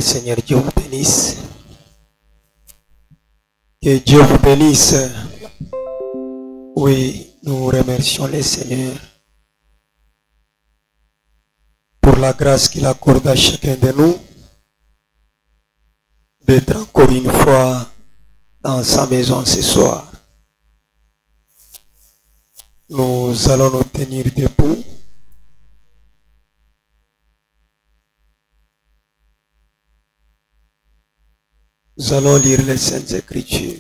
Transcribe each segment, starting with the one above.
Seigneur Dieu vous bénisse. Que Dieu vous bénisse. Oui, nous remercions le Seigneur pour la grâce qu'il accorde à chacun de nous d'être encore une fois dans sa maison ce soir. Nous allons nous tenir debout. Nous allons lire les Saintes Écritures.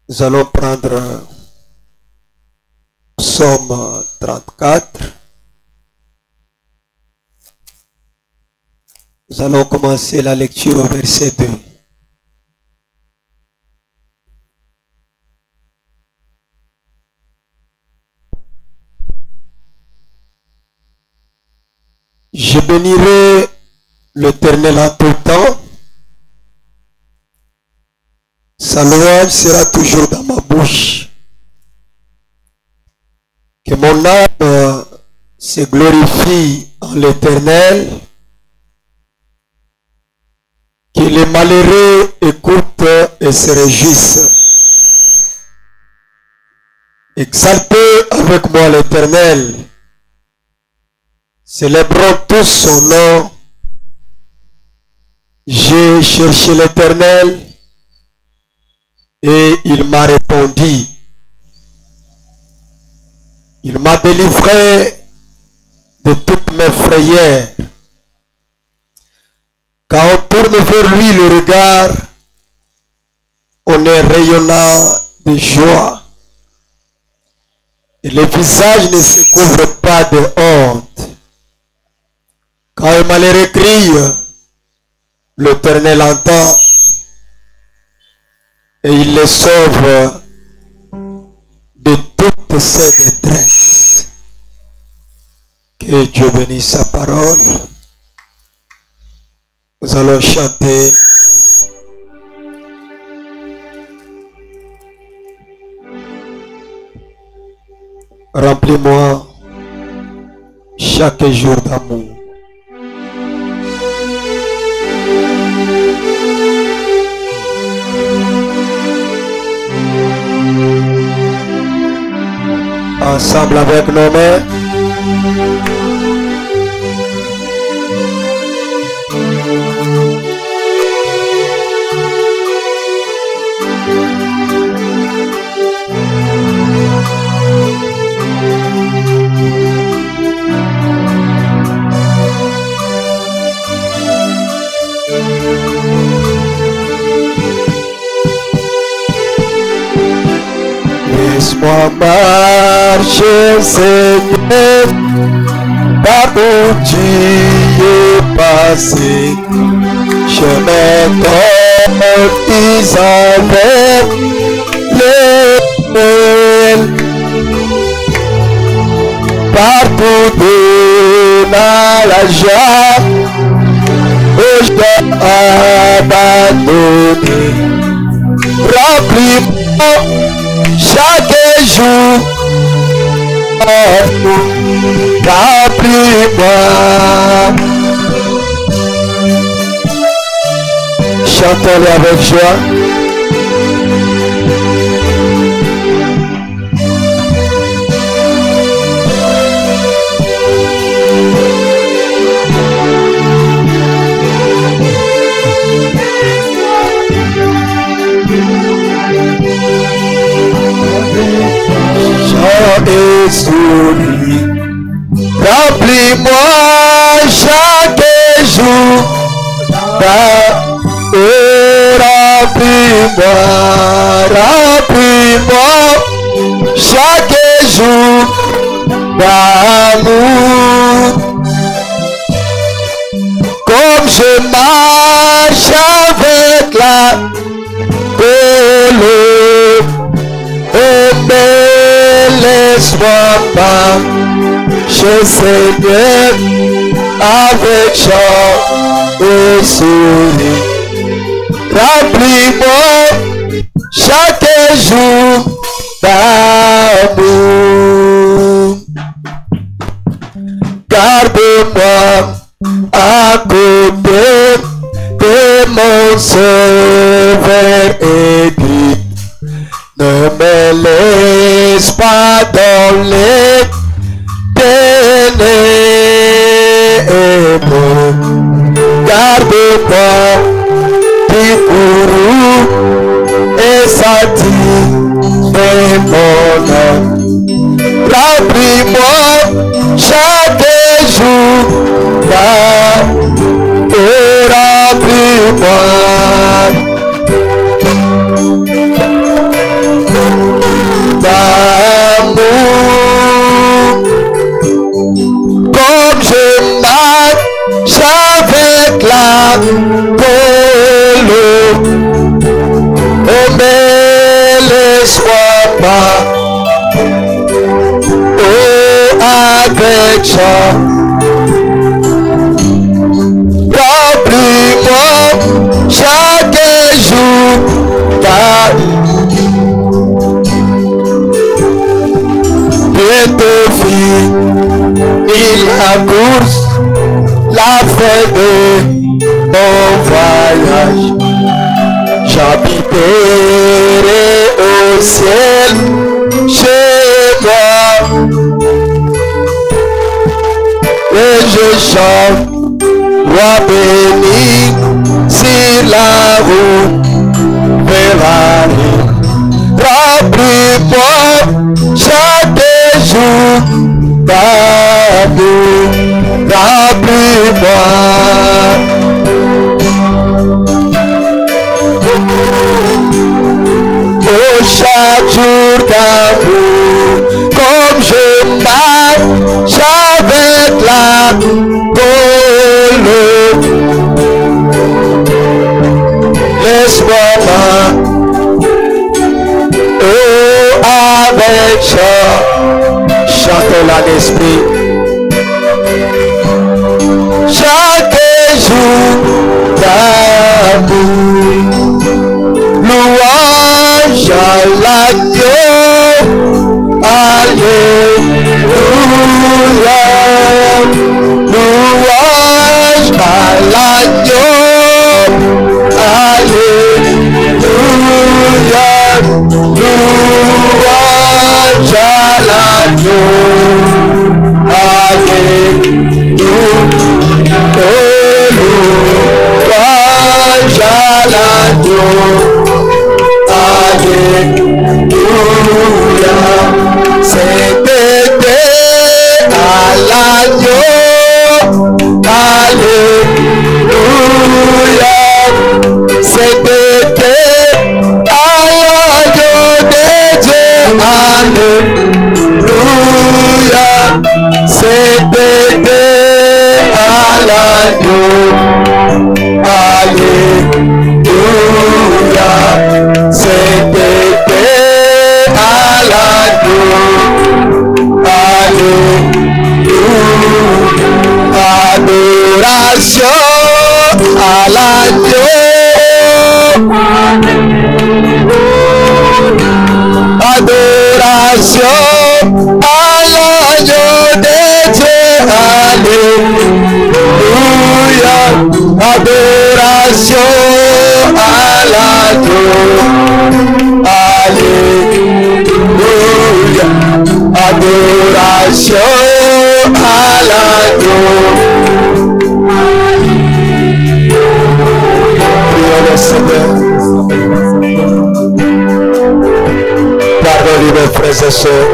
Nous allons prendre Psaume 34. Nous allons commencer la lecture au verset 2. Je bénirai l'Éternel en tout temps. Sa louange sera toujours dans ma bouche. Que mon âme se glorifie en l'Éternel. Que les malheureux écoutent et se réjouissent. Exaltez avec moi l'Éternel. Célébrons tous son nom. J'ai cherché l'Éternel et il m'a répondu. Il m'a délivré de toutes mes frayeurs. Quand on tourne vers lui le regard, on est rayonnant de joie. Et le visage ne se couvre pas de honte. Quand un malheureux crie, l'Éternel entend et il les sauve de toutes ses détresses. Que Dieu bénisse sa parole. Nous allons chanter. Remplis-moi chaque jour d'amour. Ensemble avec nos mains. Laisse-moi marcher, Seigneur, par où tu es passé. Je m'étonne avec l'éternel. Partout dans la joie, où je dois abandonner. Remplis-moi chaque jour, remplis-moi. Chantons-le avec joie. Et souris, remplis-moi chaque jour, remplis-moi, remplis-moi chaque jour d'amour. Comme je marche avec la polo, laisse-moi pas chez Seigneur avec chant et sourire. Remplis-moi chaque jour d'amour. Car Sauveur et dit, ne me laisse pas dans les ténèbres, garde-moi du courroux et satisfais mon âme. Remplis-moi chaque jour, remplis-moi d'amour, comme je marche avec la polo. Oh, mais laisse-moi pas, oh, avec ça. Remplis-moi chaque jour, car bientôt fini la course, la fin de mon voyage. J'habiterai au ciel chez moi et je chante. Roi béni sur la route Ferrari. Remplis-moi chaque jour d'amour. Remplis-moi. Oh, chaque jour d'amour, comme je marche avec la laisse-moi pas, oh, avec ça, chantons-la l'esprit. Chaque jour d'amour, louange à l'agneau, alléluia, louange à l'agneau. Alléluia, louange à l'agneau. Alléluia, louange à l'agneau. Alléluia, c'est bébé à l'agneau. Alléluia. C'est bébé à l'agneau de Dieu, alléluia. C'est bébé à l'agneau, alléluia. C'est bébé à l'agneau, alléluia. Adoration à l'agneau. Adoration à l'agneau de Dieu, alléluia. Adoration à l'agneau, alléluia. Adoration à l'agneau. Prions le Seigneur. Pardonnez mes frères et sœurs.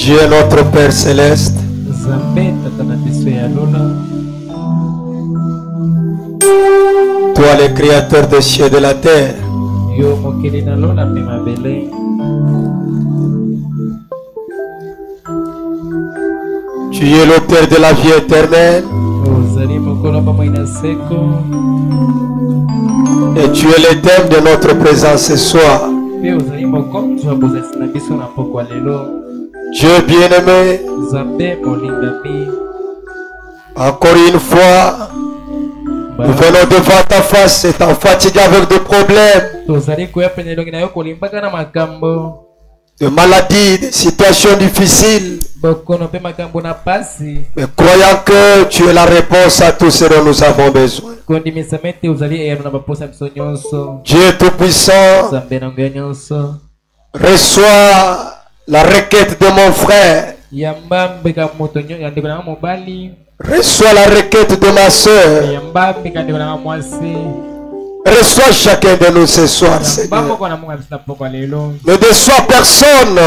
Dieu notre Père Céleste, toi le Créateur des cieux et de la terre, tu es l'auteur de la vie éternelle et tu es le thème de notre présence ce soir. Dieu bien-aimé, encore une fois, nous venons devant ta face étant fatigués avec des problèmes, de maladies, de situations difficiles, mais croyant que tu es la réponse à tout ce dont nous avons besoin. Dieu Tout-Puissant, reçois la requête de mon frère. Reçois la requête de ma soeur. Reçois chacun de nous ce soir, Seigneur. Ne déçois personne,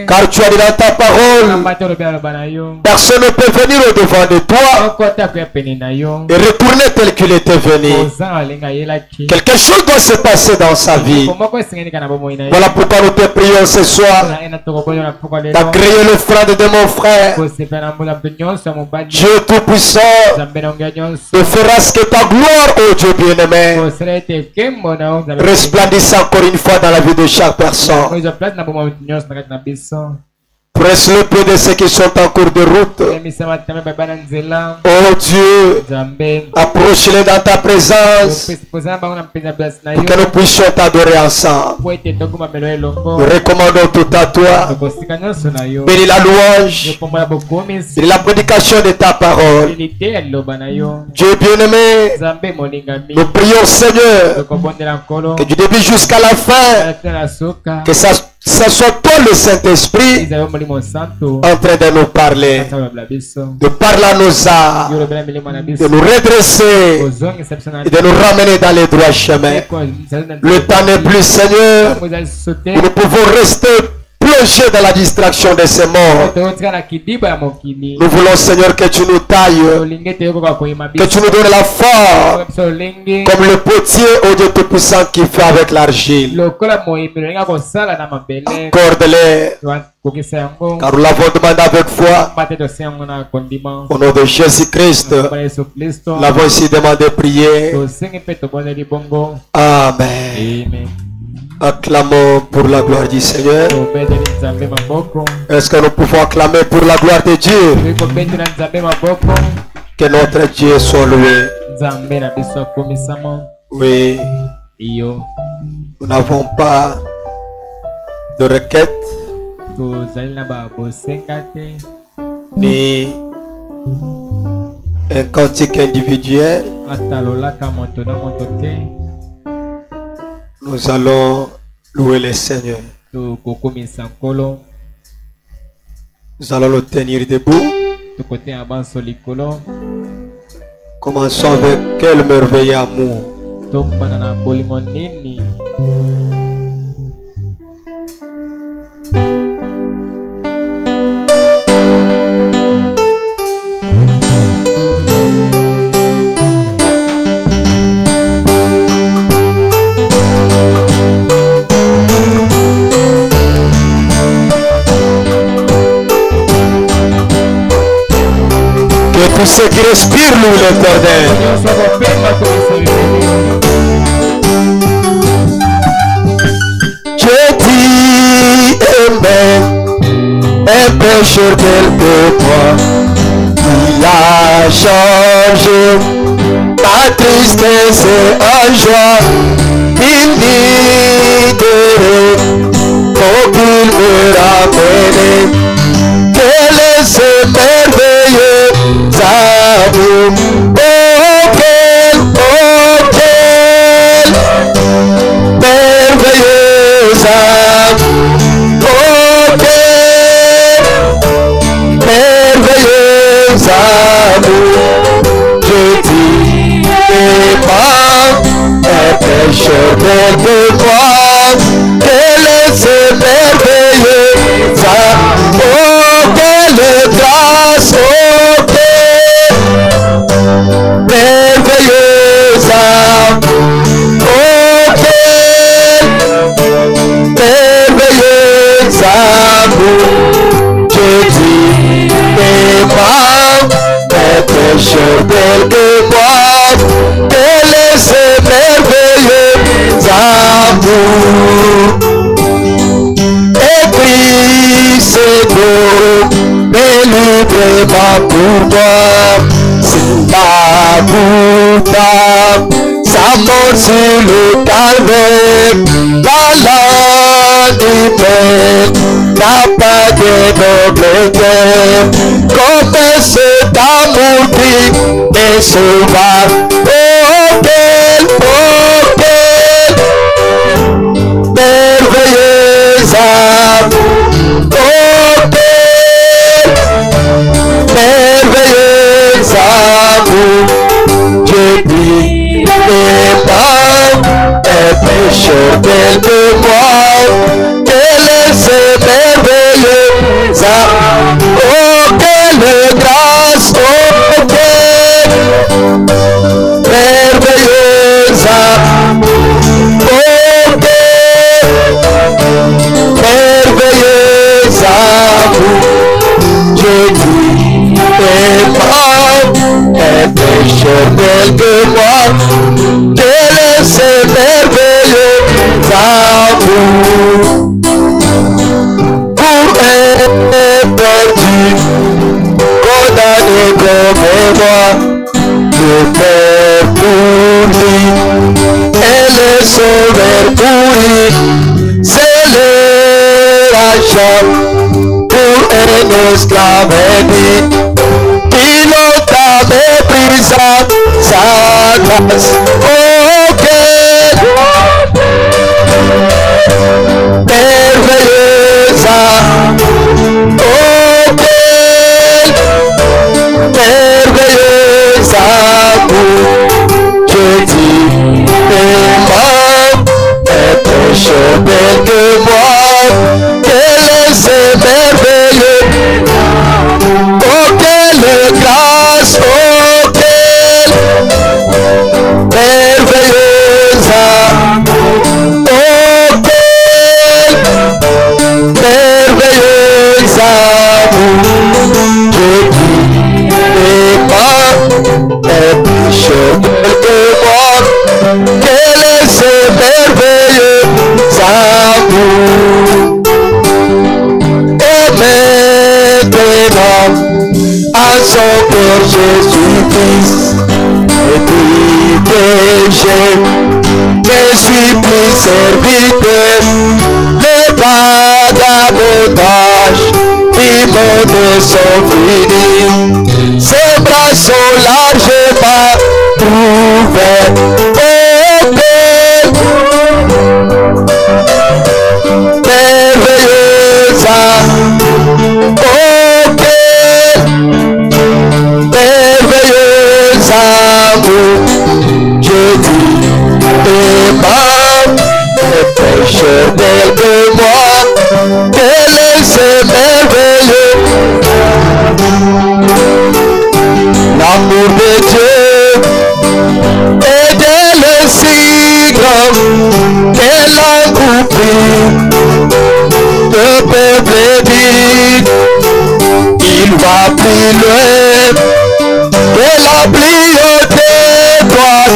car tu as dit dans ta parole, personne ne peut venir au-devant de toi et retourner tel qu'il était venu. Quelque chose doit se passer dans sa vie. Voilà pourquoi nous te prions ce soir. Tu as créé l'offrande de mon frère. Dieu Tout-Puissant, te fera ce que ta gloire, ô Dieu bien-aimé, resplendisse encore une fois dans la vie de chaque personne. Presse le pied de ceux qui sont en cours de route. Oh Dieu, approche-les dans ta présence pour que nous puissions t'adorer ensemble. Nous recommandons tout à toi. Bénis la louange, bénis la prédication de ta parole. Dieu bien-aimé, nous prions Seigneur que du début jusqu'à la fin, que ça soit toi le Saint-Esprit en train de nous parler, de parler à nos âmes, de nous redresser et de nous ramener dans les droits chemins. Le temps n'est plus, Seigneur, où nous pouvons rester plongés dans la distraction de ces morts. Nous voulons, Seigneur, que tu nous tailles, que tu nous donnes la forme, comme le potier au Dieu Tout-Puissant qui fait avec l'argile. Accorde-les, car nous l'avons demandé avec foi. Au nom de Jésus-Christ, nous l'avons ici demandé prier. Amen. Acclamons pour la gloire du Seigneur. Est-ce que nous pouvons acclamer pour la gloire de Dieu? Que notre Dieu soit loué. Oui. Nous n'avons pas de requête ni un cantique individuel. Nous allons louer le Seigneur. Nous allons le tenir debout. Commençons avec quel merveilleux amour. Tous ceux qui respirent louent l'Éternel. Je dis Amen, un pécheur tel que toi, il a changé ma tristesse en joie. Il libère pour qu'il me ramène. Quel est ce merveilleux amour, oh quel merveilleux amour, oh quel merveilleux amour. Je dis pas un pécheur tel que moi, quel est ce merveilleux amour. amour. Jésus aimant mes pécheurs tel que moi, tel est ce merveilleux amour. Et Christ est beau, mais librement pour moi, c'est la bouteille. Sa mort sur le calvaire, la l'animé, n'a pas de noblesse, comme cet amour qui est sauvage. Oh quel merveilleux amour, oh quel merveilleux amour, Dieu prie. Et pécheur tel que moi, quel est ce merveilleux amour, oh quelle grâce, oh quel merveilleux amour, oh quel merveilleux amour, Jésus est mort, et pécheur tel que moi, quel est ce merveilleux amour. Pour un perdu, condamné comme moi, le Père pour lui, et le Sauveur pour lui, c'est le rachat pour un esclave aimé. Pilote à méprisant sa grâce, oh quel merveilleux amour, oh quel merveilleux amour, Jésus aimant et pécheur tel que moi, quel est ce merveilleux amour, oh quelle grâce, oh quel merveilleux amour, oh quel merveilleux amour, Jésus aimant et pécheur tel que moi, quel est ce merveilleux amour. Et maintenant à son cœur Jésus-Christ, et puis que je suis plus serviteur, les vagabondages immondes sont finis, ses bras sont largement ouverts, oh quel merveilleux amour, oh quel merveilleux amour, Jésus aimant et pécheur tel que moi, quel est ce merveilleux l'amour de Dieu est le si grand qu'elle a coupé le peuple dit, il va plus loin que la pluie des toits,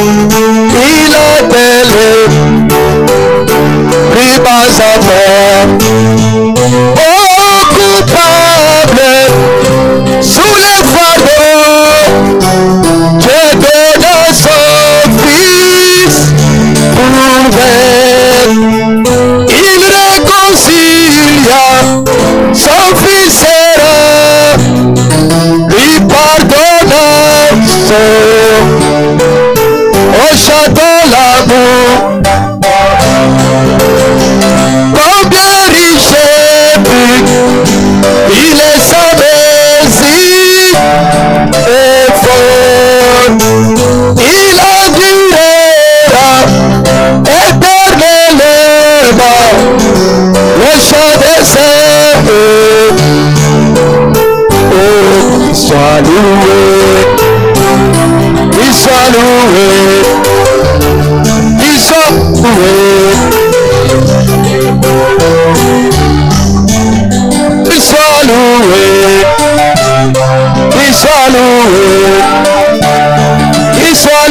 il a télé plus bas à faire, oh coupable sous les fardeaux, Dieu donne son fils pour veiller, il réconcilia son fils sera, lui pardonna au château l'amour, combien riche et il est sans mesure et fort, il endurera éternellement le chant des saints. Oh, qu'il soit loué, qu'il soit loué, qu'il soit loué.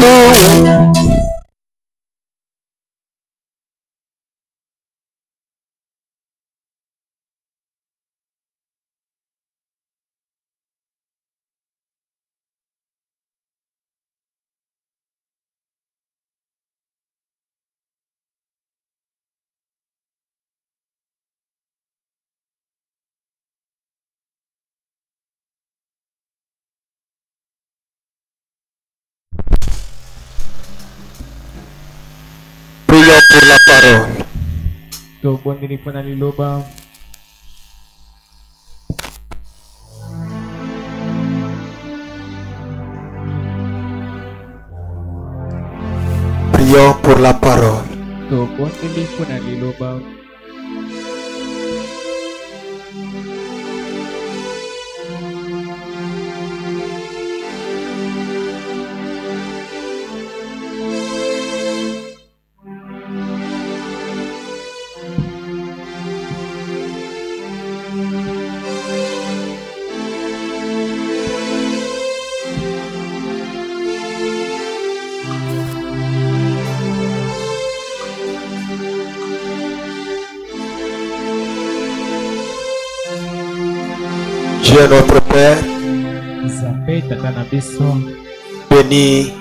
louer. Prions pour la parole. Prions pour la parole. Dieu notre Père, bénis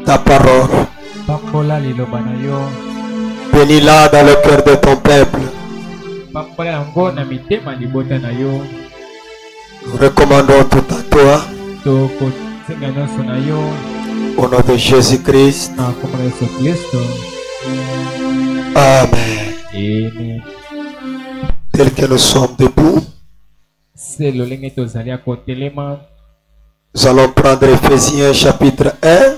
ta parole. Bénis-la dans le cœur de ton peuple. Nous recommandons tout à toi. Au nom de Jésus-Christ. Amen. Tel que nous sommes debout, nous allons prendre Éphésiens chapitre 1,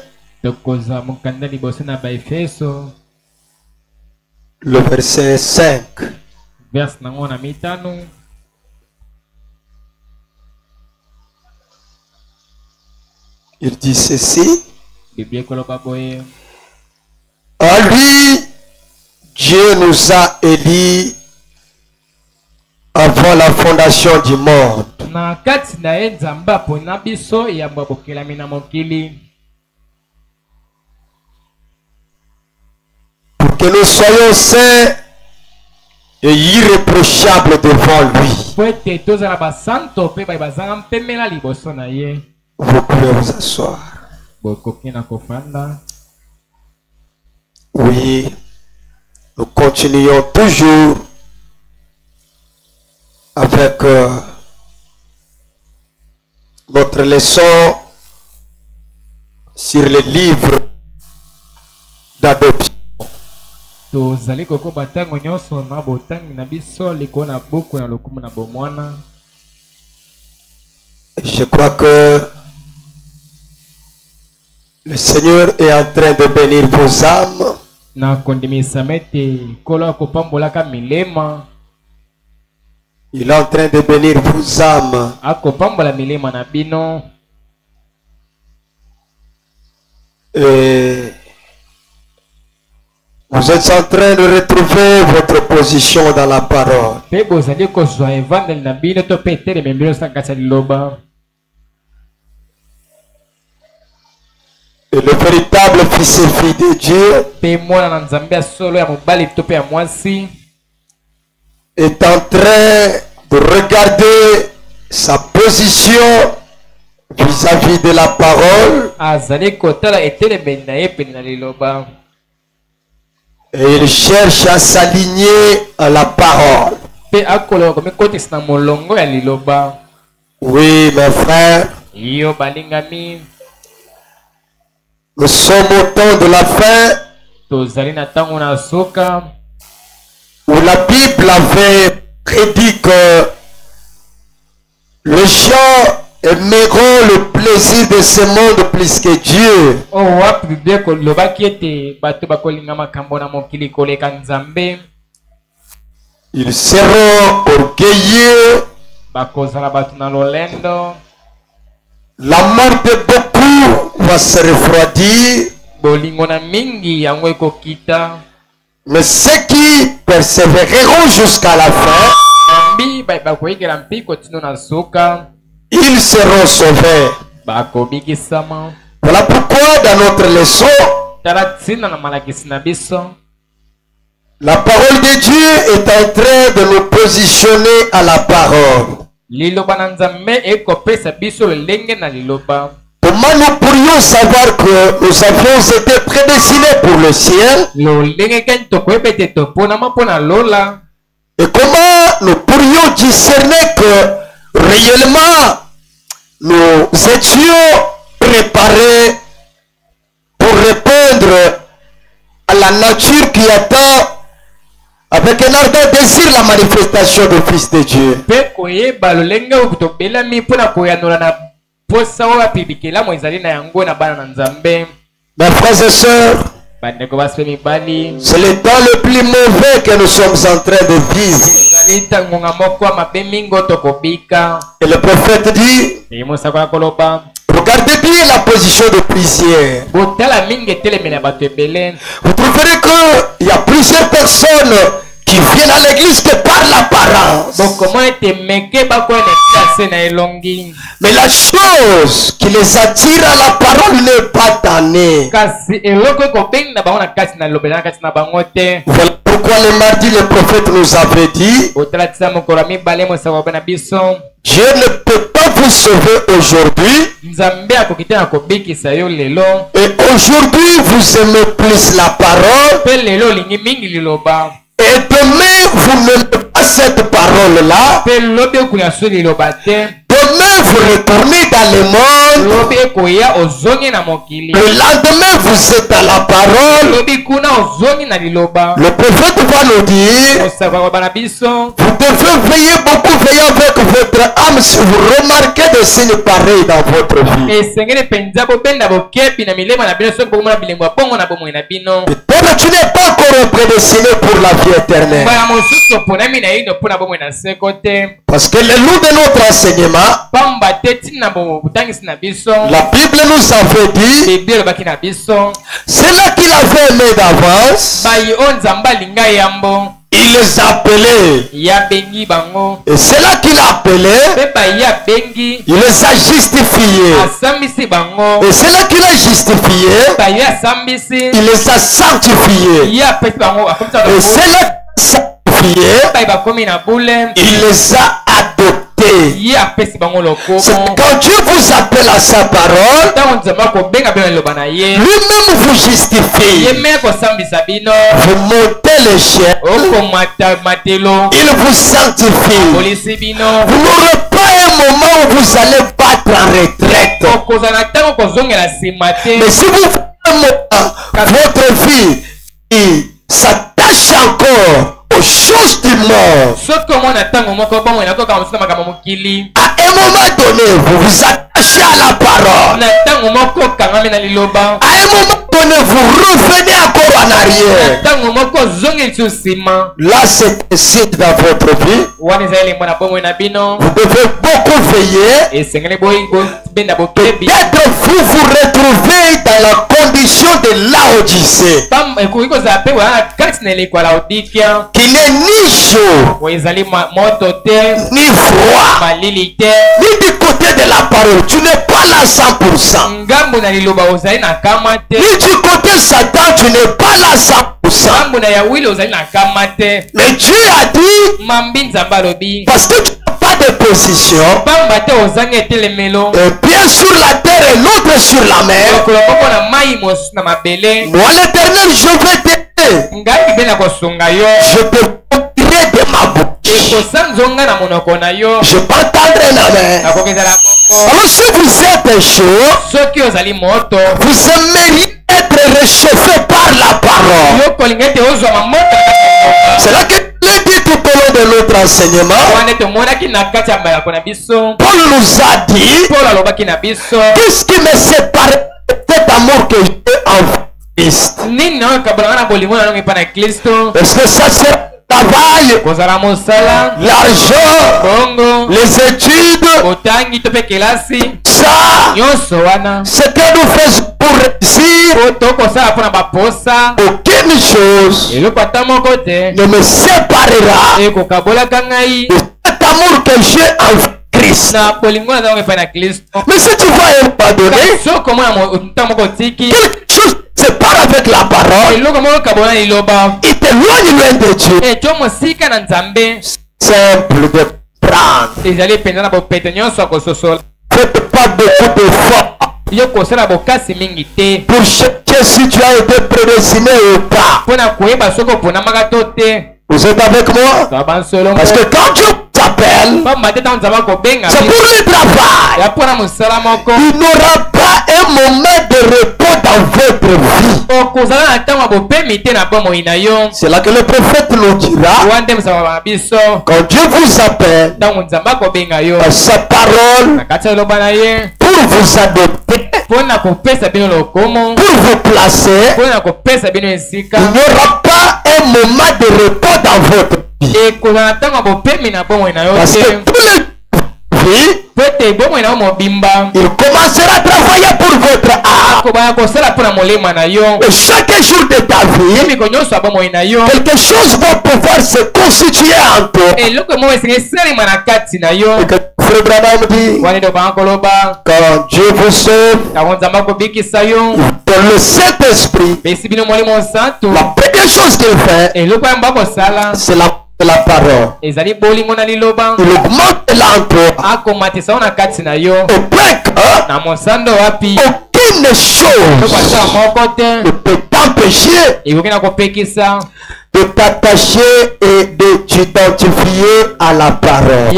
le verset 5. Il dit ceci: à lui, Dieu nous a élus avant la fondation du monde, pour que nous soyons saints et irréprochables devant lui. Vous pouvez vous asseoir. Oui, nous continuons toujours avec notre leçon sur les livres d'adoption. Je crois que le Seigneur est en train de bénir vos âmes. Il est en train de bénir vos âmes. Et vous êtes en train de retrouver votre position dans la parole. Et le véritable fils et fille de Dieu est en train de regarder sa position vis-à-vis de la parole. Et il cherche à s'aligner à la parole. Oui, mes frères, nous sommes au temps de la fin, où la Bible avait prédit que les gens aimeront le plaisir de ce monde plus que Dieu. Ils seront orgueilleux. L'amour de beaucoup va se refroidir. Mais ceux qui persévéreront jusqu'à la fin, ils seront sauvés. Voilà pourquoi dans notre leçon, la parole de Dieu est en train de nous positionner à la parole. Comment nous pourrions savoir que nous avions été prédestinés pour le ciel? Et comment nous pourrions discerner que réellement nous étions préparés pour répondre à la nature qui attend avec un ardent désir la manifestation du Fils de Dieu? Mes frères et sœurs, c'est le temps le plus mauvais que nous sommes en train de vivre. Et le prophète dit, regardez bien la position de prière. Vous trouverez qu'il y a plusieurs personnes qui viennent à l'église que par l'apparence. Mais la chose qui les attire à la parole n'est pas donnée. Voilà pourquoi le mardi le prophète nous avait dit, Dieu ne peut pas vous sauver aujourd'hui. Et aujourd'hui vous aimez plus la parole. Et demain, vous n'aimez pas cette parole-là. Demain, vous retournez dans le monde. Le lendemain, vous êtes à la parole. Le prophète va nous dire, vous devez veiller beaucoup, veiller avec votre âme si vous remarquez des signes pareils dans votre vie. Peut-être tu n'es pas encore prédestiné pour la vie éternelle. Parce que le long de notre enseignement, la Bible nous avait dit, c'est là qu'il avait aimé d'avance. Il les a appelés. Et c'est là qu'il a appelé. Il les a justifiés. Et c'est là qu'il a justifié. Il les a sanctifiés. Et c'est là qu'il a sanctifié. Il les a adoptés. C'est quand Dieu vous appelle à sa parole, lui-même vous justifie. Vous montez l'échelle. Il vous sanctifie. Vous n'aurez pas un moment où vous allez battre en retraite. Mais si vous faites un moment, votre vie s'attache encore aux choses du monde, à un moment donné, vous vous attachez à la parole. À un moment donné, vous revenez encore en arrière. Là, c'est un signe dans votre vie. Vous devez beaucoup veiller. Peut-être vous vous retrouvez dans la condition de Laodicée, qui n'est ni chaud, ni froid, ni du côté de la parole. Tu n'es pas là 100%. Ni du côté Satan, tu n'es pas là 100%. Mais Dieu a dit, parce que tu n'as pas de position, bien sur la terre et l'autre sur la mer, moi l'Éternel, je vais t'aider. Je te tirer de ma bouche. Je t'entendrai la main. Alors si vous êtes chaud, vous aimeriez être réchauffé par la parole. C'est là que je l'ai dit tout au long de notre enseignement. Paul nous a dit, qu'est-ce qui me sépare de cet amour que j'ai en Christ? Est-ce que ça c'est travail, l'argent, les études, ça, ce que nous faisons pour réussir, aucune chose ne me séparera de cet amour que j'ai en Christ. Mais si tu vas abandonner, quelque chose se part avec la parole, il t'éloigne loin de Dieu. Simple de prendre. Faites pas beaucoup d'efforts pour chercher si tu as été prédestiné ou pas. Vous êtes avec moi? Parce que quand Dieu t'appelle, c'est pour le travail. Il n'aura pas un moment de repos dans votre vie. C'est là que le prophète nous dira, quand Dieu vous appelle à sa parole pour vous adopter, pour vous placer, il n'y aura pas un moment de repos dans votre vie. Parce que tous les vie, il commencera à travailler pour votre âme. Et chaque jour de ta vie, quelque chose va pouvoir se constituer en toi. Et que Frère Branham dit, quand Dieu vous sauve, dans le Saint-Esprit, la première chose qu'il fait, c'est la parole. Il augmente l'entrée. Au point qu'aucune chose ne peut t'empêcher de t'attacher et de t'identifier à la parole.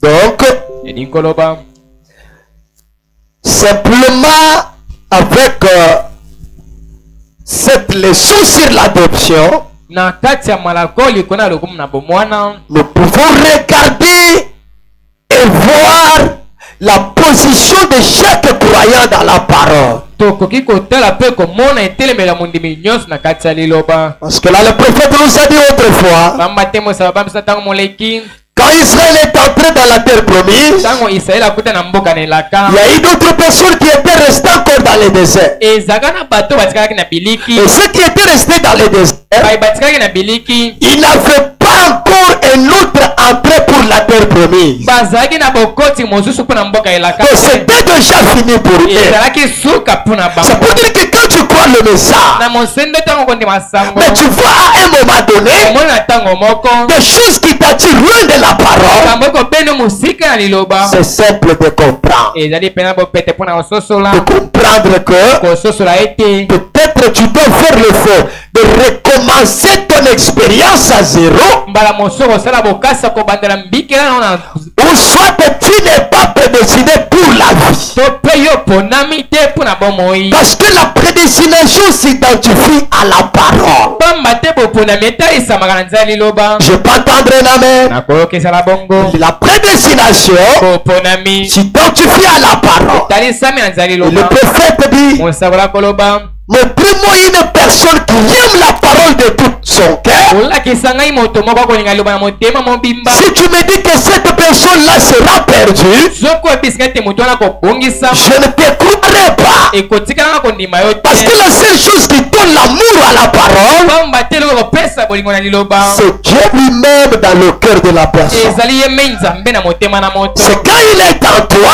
Donc, simplement avec cette leçon sur l'adoption, nous pouvons regarder et voir la position de chaque croyant dans la parole. Parce que là, le prophète nous a dit autrefois, quand Israël est entré dans la terre promise, il y a eu d'autres personnes qui étaient restées encore dans le désert. Et ceux qui étaient restés dans le désert, ils n'avaient pas encore un autre entrée pour la terre promise. Donc c'était déjà fini pour eux. C'est pour dire que quand tu crois le message, mais tu vois à un moment donné des choses qui t'attirent loin de la parole, c'est simple de comprendre. De comprendre que peut-être tu dois faire l'effort de recommencer ton expérience à zéro, ou soit tu n'es pas prédestiné pour la vie. Parce que la prédestination s'identifie à la parole. Je peux entendre un amen. La prédestination s'identifie à la parole. Et le prophète dit, mais prends-moi une personne qui aime la parole de tout son cœur. Si tu me dis que cette personne-là sera perdue, je ne te croirai pas. Parce que la seule chose qui donne l'amour à la parole, c'est Dieu lui-même dans le cœur de la personne. C'est quand il est en toi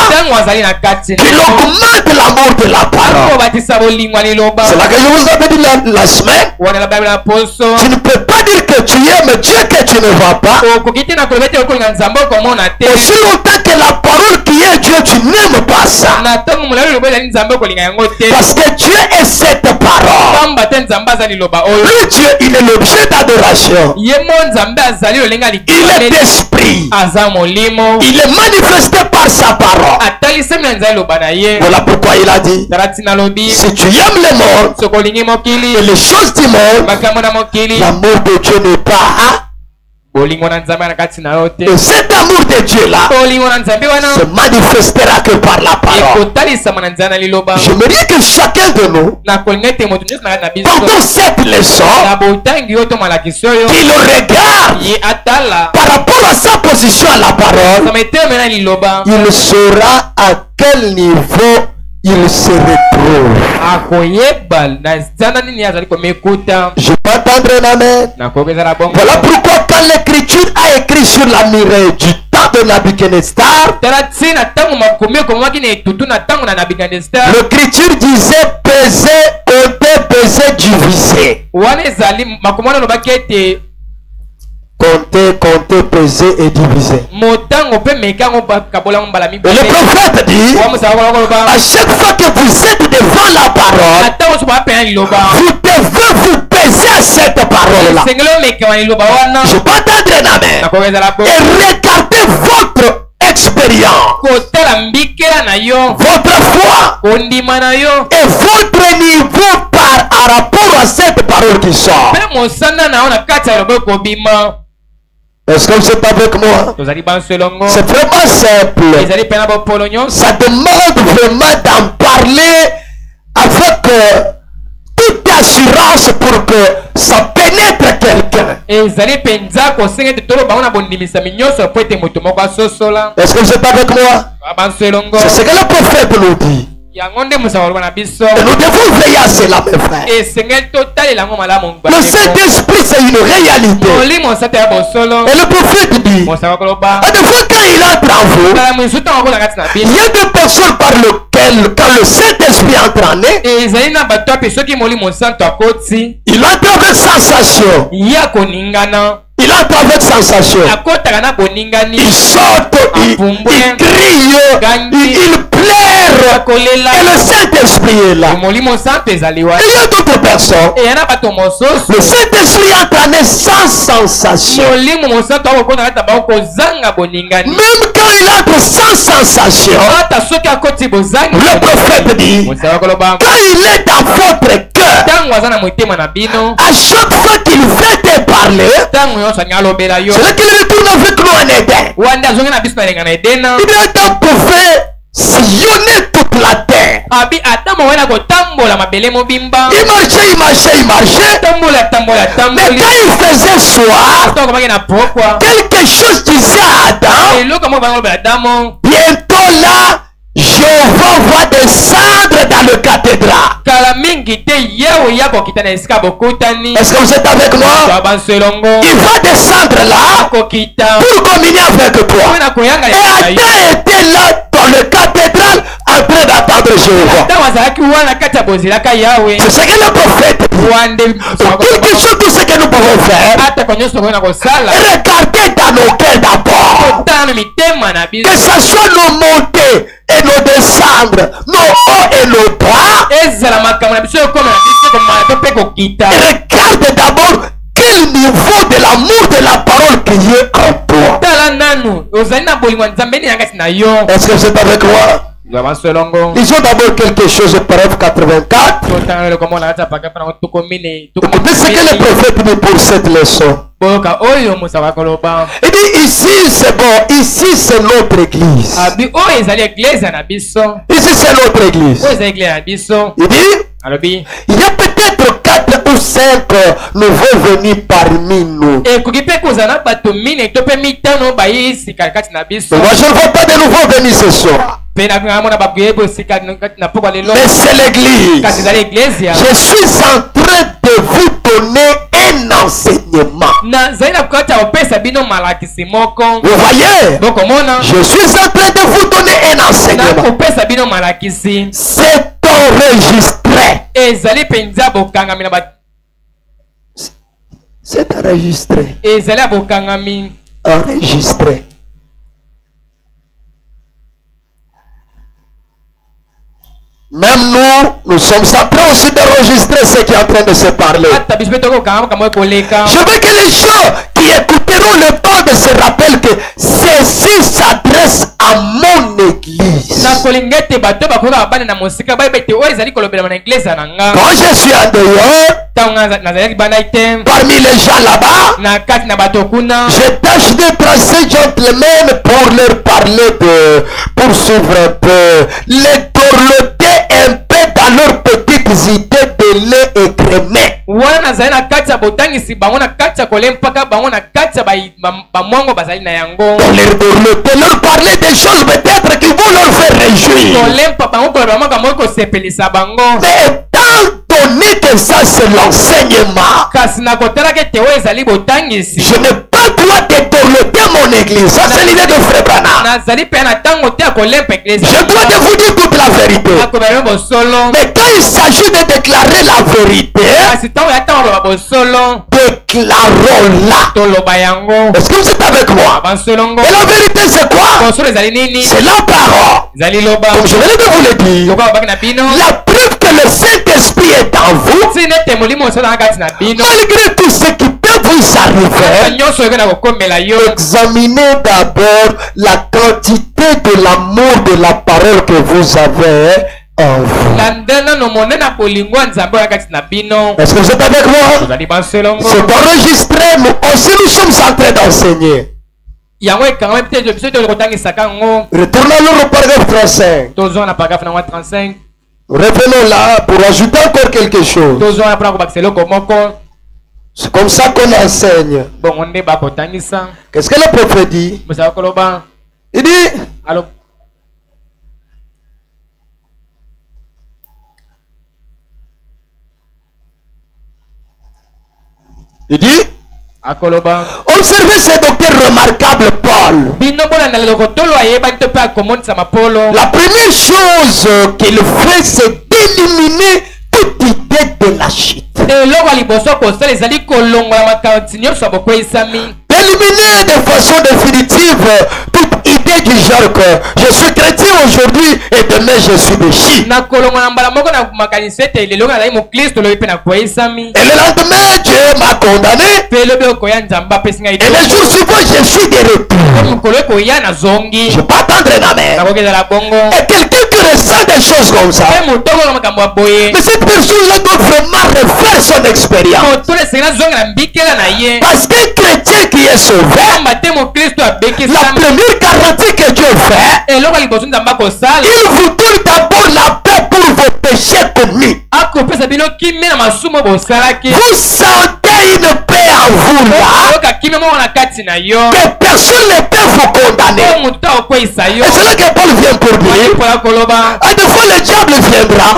qu'il augmente l'amour de la parole. C'est là que je vous avais dit la semaine. Tu ne peux pas dire que tu aimes Dieu que tu ne vas pas. Aussi longtemps que la parole qui est Dieu, tu n'aimes pas ça. Parce que Dieu est cette parole. Le Dieu, il est l'objet d'adoration. Il est d'esprit. Il est manifesté par sa parole. Voilà pourquoi il a dit, si tu aimes le monde et les choses du monde, l'amour de Dieu n'est pas. Et cet amour de Dieu là se manifestera que par la parole. J'aimerais que chacun de nous, pendant cette leçon, qu'il regarde par rapport à sa position à la parole, il saura à quel niveau il se retrouve. Je peux entendre un amen. Voilà pourquoi quand l'écriture a écrit sur la muraille du temps de Nabuchodonosor, l'écriture disait peser, compter, peser, diviser. Compter, peser et diviser. Et le prophète dit, à chaque fois que vous êtes devant la parole, vous devez vous peser à cette parole-là. Je peux entendre un amen. Et regardez votre expérience, votre foi et votre niveau par rapport à cette parole qui sort. Est-ce que vous êtes avec moi? C'est vraiment simple. Ça demande vraiment d'en parler avec toute assurance pour que ça pénètre quelqu'un. Est-ce que vous êtes avec moi? C'est ce que le prophète nous dit. Et nous devons veiller à cela, mes frères. Le Saint-Esprit, c'est une réalité. Et le prophète dit, à des fois quand il entre en vous, il y a des personnes par lesquelles, quand le Saint-Esprit entre en eux, il entre avec sensation. Il entre avec sensation. Il saute, il crie, il pleure. Et le Saint-Esprit est là. Il y a d'autres personnes. Le Saint-Esprit entre en eux sans sensation. Même quand il entre sans sensation, le prophète dit, quand il est dans votre cœur, à chaque fois qu'il veut te parler, c'est là qu'il retourne avec nous en Éden. Il pouvait sillonner toute la terre. Il marchait. Mais quand il faisait soir, quelque chose disait à Adam, bientôt là, Jéhovah va descendre dans le cathédrale. Est-ce que vous êtes avec moi? Il va descendre là pour communier avec toi. Et Adam était là dans le cathédrale en train d'attendre Jéhovah. C'est ce que le prophète dit. Quelque chose, tout ce que nous pouvons faire, regardez dans nos cœurs d'abord. Que ce soit nos montées et nos descendre, nos hauts et nos bas. Regarde d'abord quel niveau de l'amour de la parole qui est en toi. Est-ce que c'est avec moi? Lisons d'abord quelque chose de Proverbe 84. Écoutez ce que le prophète dit pour cette leçon. Il dit ici c'est bon, ici c'est notre église. Ici c'est notre église. Il dit, il y a peut-être 4 ou 5 nouveaux venus parmi nous. Moi je ne vois pas de nouveaux venus ce soir. Mais c'est l'église. Je suis en train de vous donner un enseignement. Vous voyez? Je suis en train de vous donner un enseignement. C'est enregistré. C'est enregistré. Enregistré. Même nous sommes en train aussi d'enregistrer ce qui est en train de se parler. Je veux que les gens qui écouteront le temps de se rappellent que ceci s'adresse à mon église. Quand je suis en dehors, parmi les gens là-bas, je tâche d'être assez gentleman pour leur parler pour suivre un peu, les dorloter un peu dans leurs petites idées de lait écrémé. On leur parler des choses peut-être qui vont leur faire réjouir. Mais étant donné que ça c'est l'enseignement, je n'ai pas droit de dorloter mon église. Ça c'est l'idée de Frère Branham. Je dois de vous dire toute la vérité. Mais quand il s'agit de déclarer la vérité, déclarons-la. Est-ce que vous êtes avec moi? Et la vérité c'est quoi? C'est la parole. Comme je venais de vous le dire, la preuve que le Saint-Esprit est en vous, malgré tout ce qui peut vous arriver, examinez d'abord la quantité de l'amour de la parole que vous avez en vous. Est-ce que vous êtes avec moi? C'est enregistré, nous aussi nous sommes en train d'enseigner. Retournons au paragraphe 35. Revenons là pour ajouter encore quelque chose. C'est comme ça qu'on enseigne. Qu'est-ce que le prophète dit? Il dit, observez ce docteur remarquable Paul. La première chose qu'il fait, c'est d'éliminer toute idée de la chute. D'éliminer de façon définitive toute idée du genre que je suis chrétien aujourd'hui et demain je suis de chiite. Et le lendemain Dieu m'a condamné. Et le jour suivant je suis de retour. Je peux attendre la mer. Et quelqu'un qui ressent des choses comme ça, mais cette personne-là doit vraiment refaire son expérience. Parce qu'un chrétien qui est sauvé, la première garantie que Dieu fait, il vous donne d'abord la paix pour vos péchés commis. Vous sentez une paix en vous là, que personne ne peut vous condamner. Et c'est là que Paul vient pour dire, à des fois le diable viendra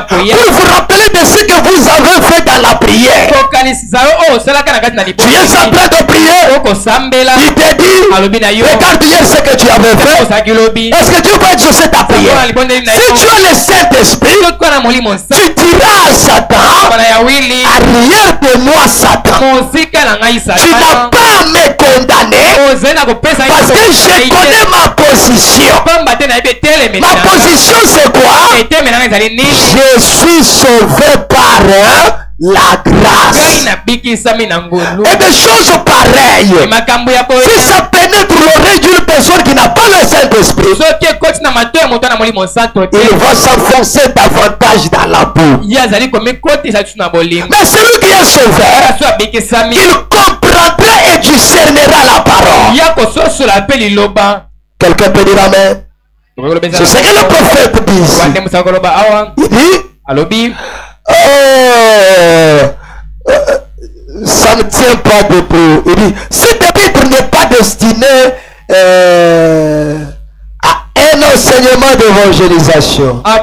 pour vous rappeler de ce que vous avez fait dans la prière. Tu es en train de prier, il te dit, regarde hier ce que tu avais fait. Est-ce que Dieu va exaucer ta prière? Si tu as le Saint-Esprit, tu diras à Satan, arrière de moi Satan, tu n'as pas à me condamner parce que je connais ma position. Ma position c'est quoi? Je suis sauvé par la grâce. Et des choses pareilles, si ça pénètre l'oreille d'une personne qui n'a pas le Saint-Esprit, il va s'enfoncer davantage dans la boue. Mais celui qui est sauvé, il comprendra et discernera la parole. Quelqu'un peut dire amen? C'est ce que le prophète dit. Il dit, ça ne tient pas debout. Il dit, cet épître n'est pas destiné à un enseignement d'évangélisation, à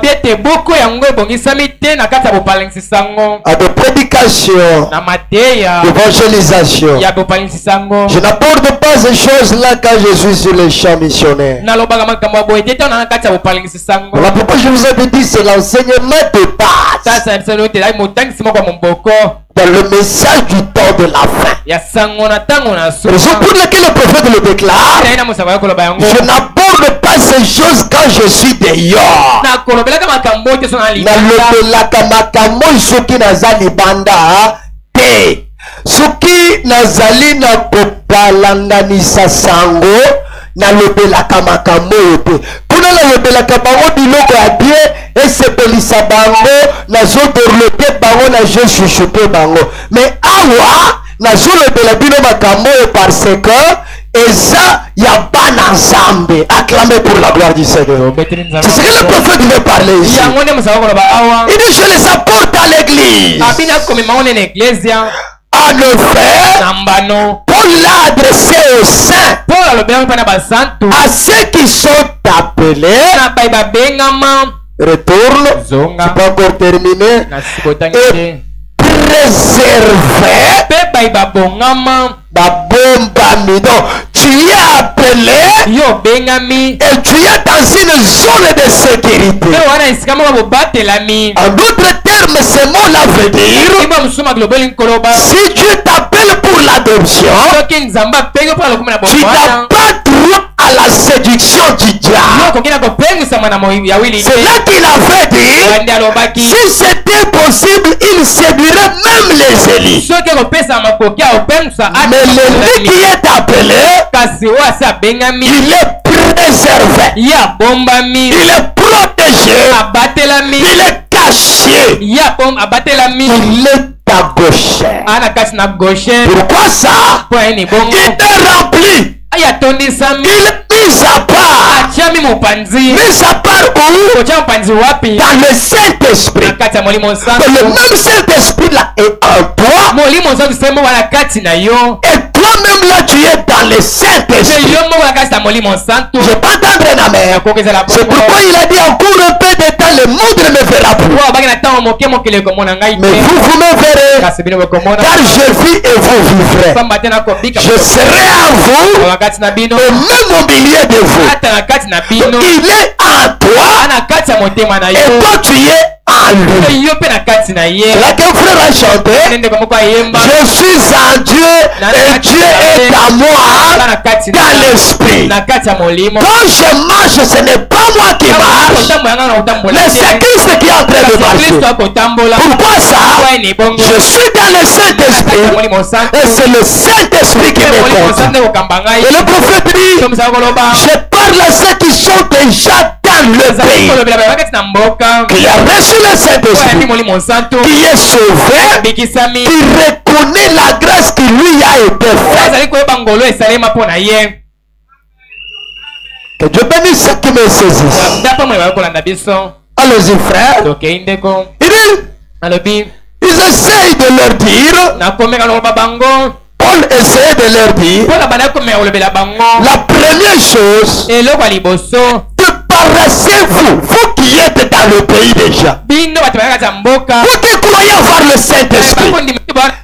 des prédications d'évangélisation. Je n'aborde pas ces choses-là quand je suis sur les champs missionnaires. Voilà pourquoi je vous avais dit, c'est l'enseignement de base dans le message du temps de la fin. Raison pour laquelle le prophète le déclare, je n'aborde pas ces choses quand je suis dehors. Soki nazali na kopalanganisa sango nalobelaka makambo te kuna nalobelaka bango biloko ya bien esepelisa bango nazodorlote bango nazochuchute bango mais awa nazolobela bino makambo parce que Et ça, il y a ban ensemble. Acclamez pour la gloire du Seigneur. C'est ce que le prophète veut parler ici. Il dit, je les apporte à l'église. En effet, Paul l'a adressé aux saints, à ceux qui sont appelés. Retourne, c'est pas encore terminé. Et préservé. Tu es appelé et tu es dans une zone de sécurité. En d'autres termes, ce mot-là veut dire, si Dieu t'appelle pour l'adoption, tu n'as pas droit à la séduction du diable. C'est là qu'il avait dit, si c'était possible, il séduirait même les élites. Mais l'élite qui est appelé, il est préservé, il est protégé, il est caché, il est à gauche. Pourquoi ça? Il est rempli, il est mis à part. Mis à part où? Dans le Saint-Esprit. Le même Saint-Esprit là est en toi. Et toi-même là tu es dans le Saint-Esprit. Je vais pas entendre un amen. C'est pourquoi il a dit encore un peu de temps, le monde me verra plus. Mais vous me verrez. Car je vis et vous vivrez. Je serai à vous et même au milieu de vous. Il est en toi et toi tu es en lui. Là qu'un frère a chanté, je suis en Dieu et Dieu est à moi dans l'esprit. Quand je marche, ce n'est pas moi qui marche, mais c'est Christ qui est en train de marcher. Pourquoi ça? Je suis dans le Saint-Esprit et c'est le Saint-Esprit qui me conduit. Et le prophète dit, je parle à ceux qui sont déjà dans le pays, qui a reçu le Saint-Esprit, qui est sauvé, qui reconnaît la grâce qui lui a été faite. Que Dieu bénisse ceux qui me saisissent. Allons-y, frère. Ils essayent de leur dire, Paul essaie de leur dire, la première chose, débarrassez-vous, vous qui êtes dans le pays déjà, vous qui croyez avoir le Saint-Esprit.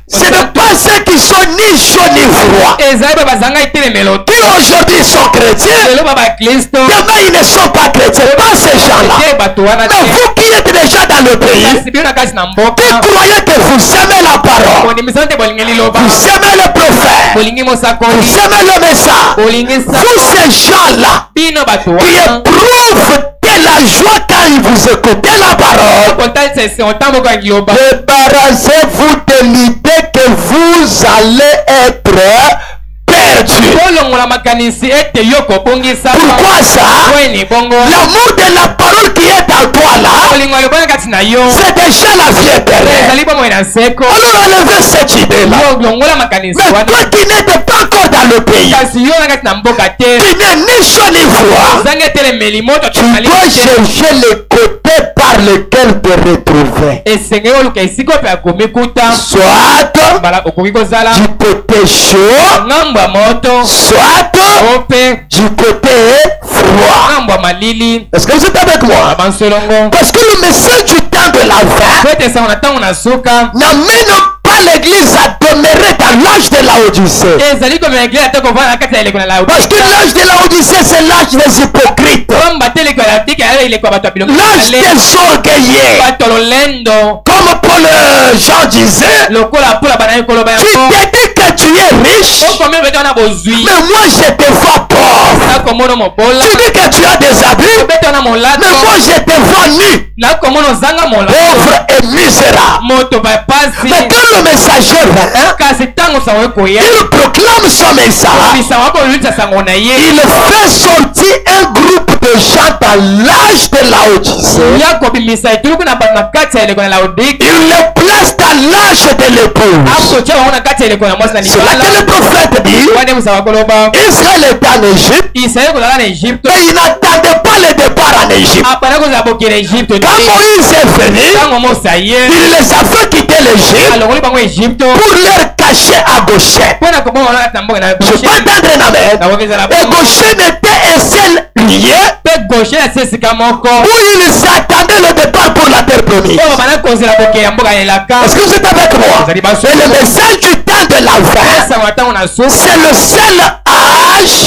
Ce n'est pas ceux qui sont ni chauds ni froids, qui aujourd'hui sont chrétiens, demain ils ne sont pas chrétiens, pas ces gens-là. Mais vous qui êtes déjà dans le pays, qui croyez que vous aimez la parole, vous aimez le prophète, vous aimez le message, vous ces gens-là qui éprouvent de la joie quand ils vous écoutez la parole, débarrassez-vous de l'idée que vous allez être perdu. Pourquoi ça? L'amour de la parole qui est en toi là, c'est déjà la vie éternelle. Alors enlevez cette idée là. Mais toi qui n'étais pas encore dans le pays, tu n'es ni chaud ni froid, tu dois chercher le côté par lequel te retrouver. Soit du côté chaud, soit du côté froid. Est-ce que vous êtes avec moi? Parce que le message du temps de la fin n'amène pas l'église à demeurer dans l'âge de Laodicée. Parce que l'âge de Laodicée, c'est l'âge des hypocrites, l'âge des orgueilleux. Comme Paul Jean disait, tu t'es dit que tu es riche, mais moi je te vois pauvre. Tu dis que tu as des habits, mais moi je te vois nu, pauvre et misérable. Mais quand le messager vient, il proclame son message. Il fait sortir un groupe de gens dans l'âge de Laodicée. Il le place dans l'âge de l'épouse. C'est là que le prophète dit Israël est en Égypte, mais il n'attendait pas le départ en Égypte. Quand Moïse est venu, il les a fait quitter l'Égypte pour leur cacher à Goshen. Je peux entendre un amen. Et Goshen était un seul lieu où ils attendaient le départ pour la terre promise. Est-ce que vous êtes avec moi? Et le message du temps de la fin, c'est le seul âge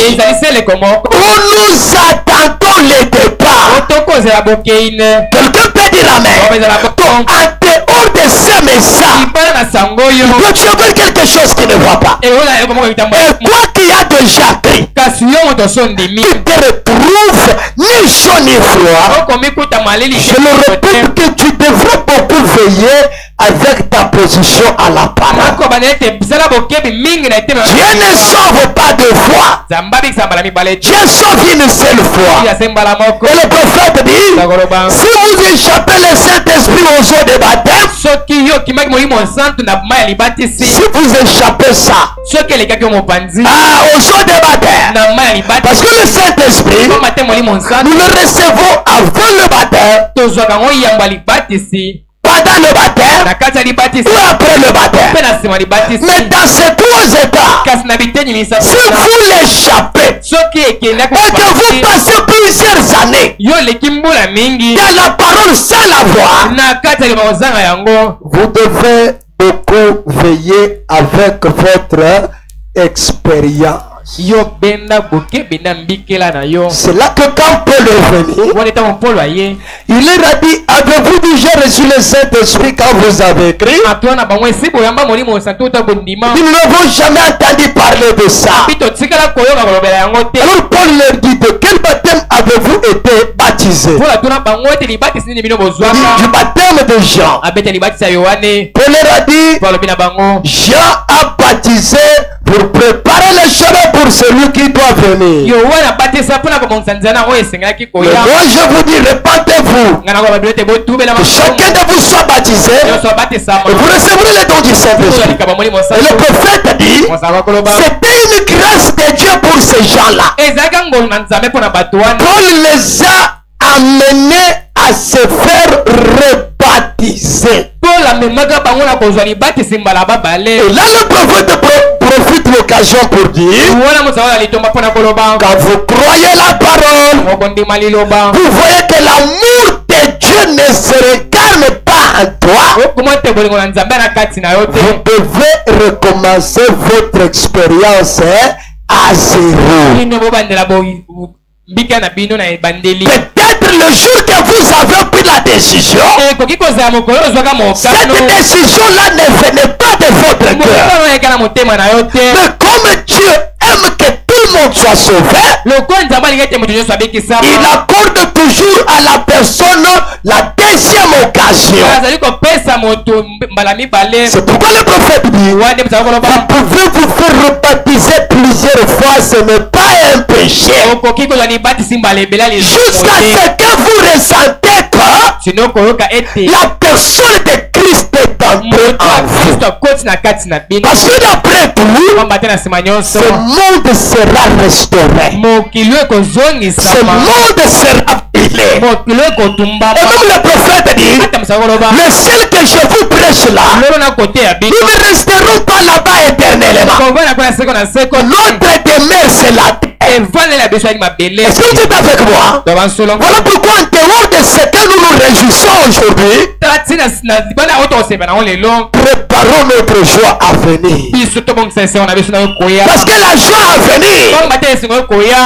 où nous attendons le départ. Quelqu'un peut dire amen. En dehors de ce message, tu as vu quelque chose qui ne va pas. Et toi qui as déjà pris, tu te retrouves ni chaud ni froid. Je le répète que tu devrais beaucoup veiller avec ta position à la parole. Dieu ne sauve pas deux fois. Dieu sauve une seule fois. Et le prophète dit, si vous échappez le Saint-Esprit aux eaux de baptême, si vous échappez ça aux eaux de baptême, parce que le Saint-Esprit, nous le recevons avant le baptême, pendant le baptême ou après le baptême. Mais dans ces trois états, si vous l'échappez et que vous passez plusieurs années dans la parole sans la voir, vous devez beaucoup veiller avec votre expérience. C'est là que quand Paul est venu, il leur a dit, avez-vous déjà reçu le Saint-Esprit quand vous avez écrit? Nous n'avons jamais entendu parler de ça. Alors Paul leur dit, de quel baptême avez-vous été baptisé? Du baptême de Jean. Paul leur a dit, Jean a baptisé pour préparer le chemin pour celui qui doit venir. Moi je vous dis, répandez-vous. Que chacun de vous soit baptisé et vous recevrez le don du Saint-Esprit. Et le prophète dit, c'était une grâce de Dieu pour ces gens-là. Paul les a amenés à se faire rebaptiser. Et là le prophète profite l'occasion pour dire, quand vous croyez la parole, vous voyez que l'amour de Dieu ne se regarde pas en toi. Vous devez recommencer votre expérience à zéro. Peut-être le jour que vous avez pris la décision, cette décision-là ne venait pas de votre cœur. Mais comme Dieu aime que tout le monde soit sauvé, il accorde toujours à la personne la deuxième occasion. C'est pourquoi le prophète dit, vous pouvez vous faire rebaptiser plusieurs fois, ce n'est pas un péché. Jusqu'à ce que vous ressentez que la personne de Christ est entrée en vous. Parce que d'après tout, ce monde sera restauré. Ce monde sera pilé. Et même le prophète dit, le seul que je vous prêche là, nous ne resterons pas là-bas éternellement. Notre demeure c'est la terre. Est-ce que vous êtes avec moi? Voilà pourquoi en dehors de ce que nous nous réjouissons aujourd'hui, préparons notre joie à venir. Parce que la joie à venir,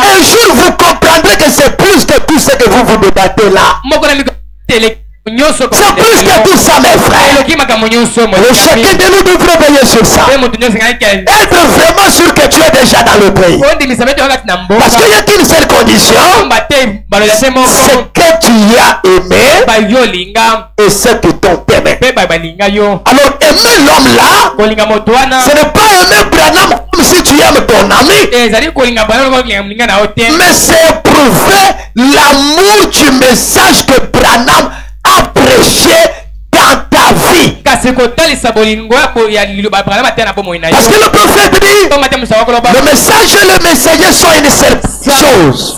un jour vous comprendrez que c'est plus que tout ce que vous vous débattez là. C'est plus que tout ça, mes frères. Et chacun de nous devrait veiller sur ça. Être vraiment sûr que tu es déjà dans le pays. Parce qu'il y a une seule condition. C'est que tu y as aimé et ceux qui t'ont aimé. Alors aimer l'homme là, ce n'est pas aimer Branham comme si tu aimes ton ami. Mais c'est prouver l'amour du message que Branham a prêché dans ta vie. Parce que le prophète dit, le message et le messager sont une seule chose.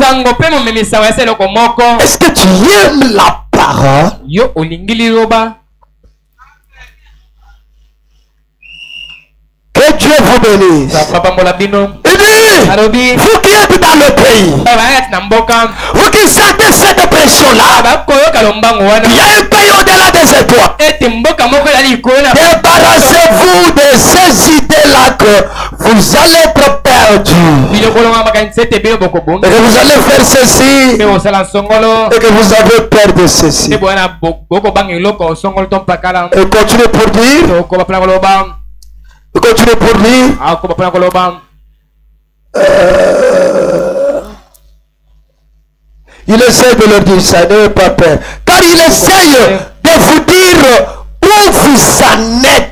Est-ce que tu aimes la parole? Que Dieu vous bénisse. Il dit, vous qui êtes dans le pays, vous qui sentez cette pression-là, il y a un pays au-delà des étoiles. Débarrassez-vous de ces idées-là que vous allez être perdus. Et que vous allez faire ceci. Et que vous avez peur de ceci. Et continuez pour dire. Continue pour dire. Il essaie de leur dire ça, n'ayez pas peur. Car il essaye de vous dire où vous en êtes.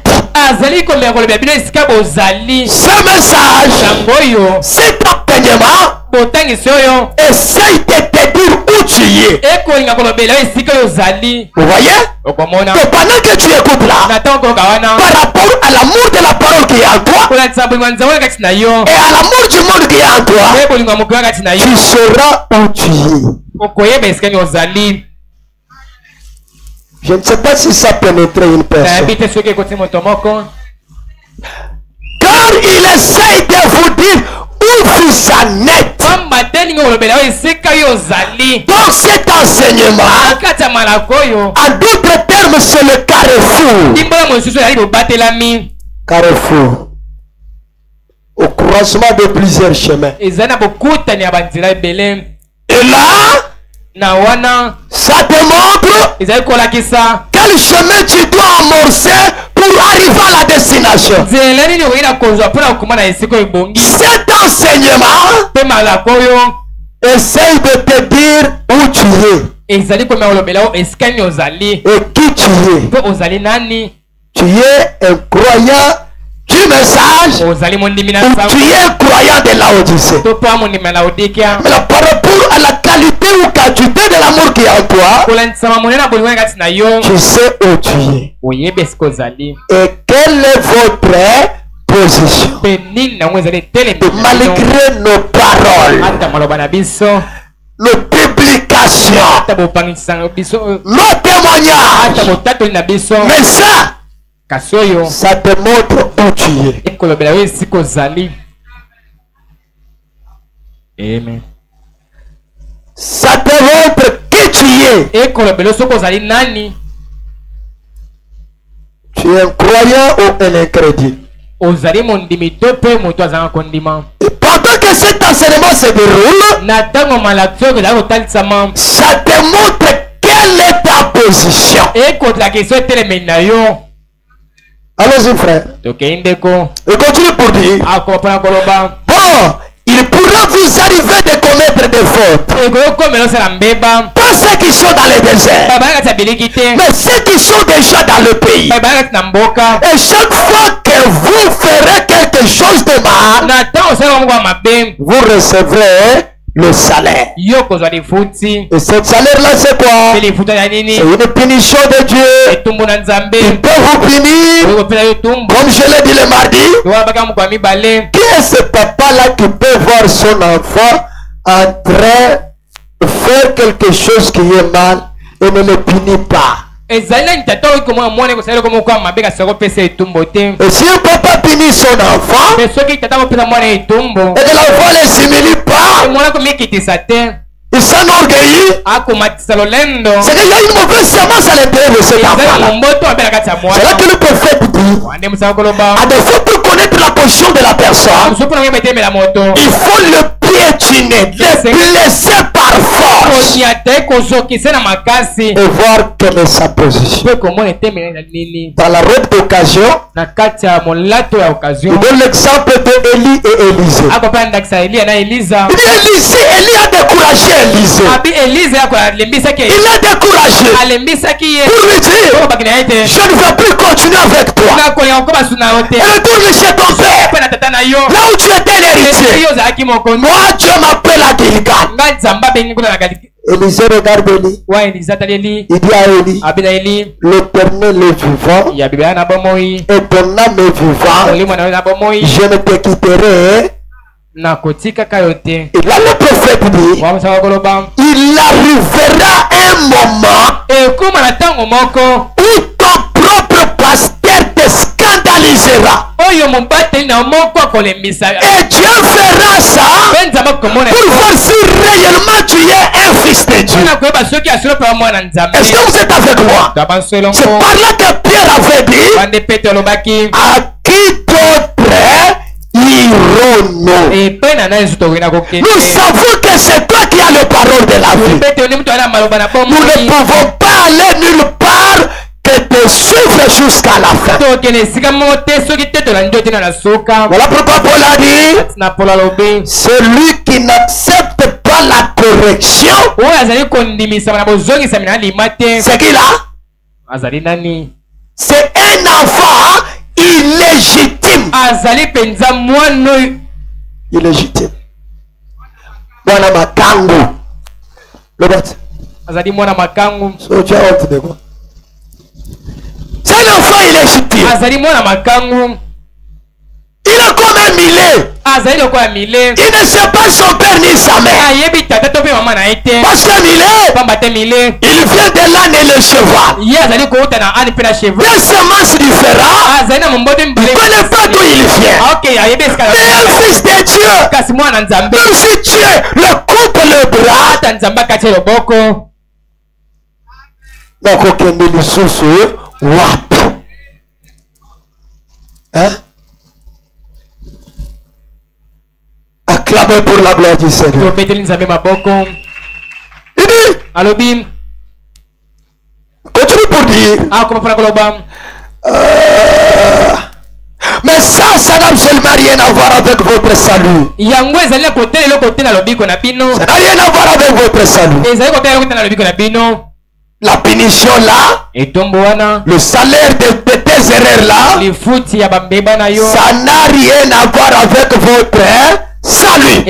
Ce message, cet enseignement, essaye de te dire où tu es. Vous voyez? Donc pendant que tu écoutes là, par rapport à l'amour de la parole qui est en toi et à l'amour du monde qui est en toi, tu sauras où tu es. Je ne sais pas si ça pénètre une personne. Car il essaye de vous dire où vous en êtes. Dans cet enseignement, en d'autres termes, c'est le carrefour. Carrefour. Au croisement de plusieurs chemins. Et là, ça te montre quel chemin tu dois amorcer pour arriver à la destination. Cet enseignement essaye de te dire où tu es et qui tu es. Tu es un croyant du message ou tu es un croyant de Laodicée. Mais là, par rapport à la qualité ou quantité de l'amour qui est en toi, tu sais où tu es. Et quelle est votre position? Malgré nos paroles, nos publications, nos témoignages, mais ça te montre où tu es. Amen. Ça te montre qui tu es. Tu es un croyant ou un incrédule. Et pendant que cet enseignement se déroule, ça te montre quelle est ta position. Allons-y, frère. Et continue pour dire. Bon, il pourra vous arriver de commettre des fautes. Pas ceux qui sont dans le désert, mais ceux qui sont déjà dans le pays. Et chaque fois que vous ferez quelque chose de mal, vous recevrez le salaire. Et ce salaire-là, c'est quoi? C'est une punition de Dieu. Il peut vous punir, comme je l'ai dit le mardi. Qui est ce papa-là qui peut voir son enfant en train de faire quelque chose qui est mal et ne le punit pas? Et si un papa punit son enfant et que l'enfant ne s'humilie pas, il s'enorgueillit, c'est qu'il y a une mauvaise semence à l'intérieur de cet enfant-là. C'est là que le prophète dit, à défaut pour connaître la position de la personne, il faut le piétiner, le blesser par force. et voir quelle est sa position. Dans la robe d'occasion, il donne l'exemple de Élie et Élisée. Il dit Élie a découragé Élisée. Il a découragé pour lui dire, je ne veux plus continuer avec toi. Et retourne chez ton père, là où tu étais l'héritier. Moi, Dieu m'appelle à Gilgal. Élisée regarde Élie. Il dit à Élie, l'Éternel est vivant et ton âme est vivant, je ne te quitterai. Et là le prophète dit, il arrivera un moment où ton propre pasteur te scandalisera. Et Dieu fera ça pour voir si réellement tu es un fils de Dieu. Est-ce que vous êtes avec moi? C'est par là que Pierre avait dit, à qui d'autre irons-nous? Nous savons que c'est toi qui as le parole de la vie. Nous ne pouvons pas aller nulle part que te suivre jusqu'à la fin. Voilà pourquoi Paul a dit, celui qui n'accepte pas la correction, c'est qui là? C'est un enfant illégitime. Illégitime. Mwana makangu. Robert. So tu as honte de quoi? C'est un enfant illégitime. Il est comme un millet. Il ne sait pas son père ni sa mère. Parce que millet, il vient de l'âne et le cheval. Deux semences différentes. Il ne connaît pas d'où il vient. Mais un fils de Dieu, même si Dieu le coupe le bras, donc aucun de les sous wap. Hein? Acclamez pour la gloire du Seigneur. Il dit, continue pour dire, mais ça n'a absolument rien à voir avec votre salut. Ça n'a rien à voir avec votre salut. La punition là, le salaire de tes erreurs là, ça n'a rien à voir avec votre salut.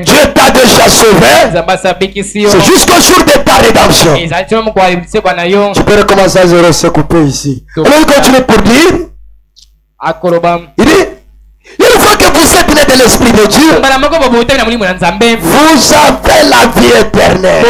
Dieu t'a déjà sauvé. C'est jusqu'au jour de ta rédemption. Tu peux recommencer à zéro, se couper ici. Alors il continue pour dire, il dit, une fois que vous êtes né de l'Esprit de Dieu, vous avez la vie éternelle.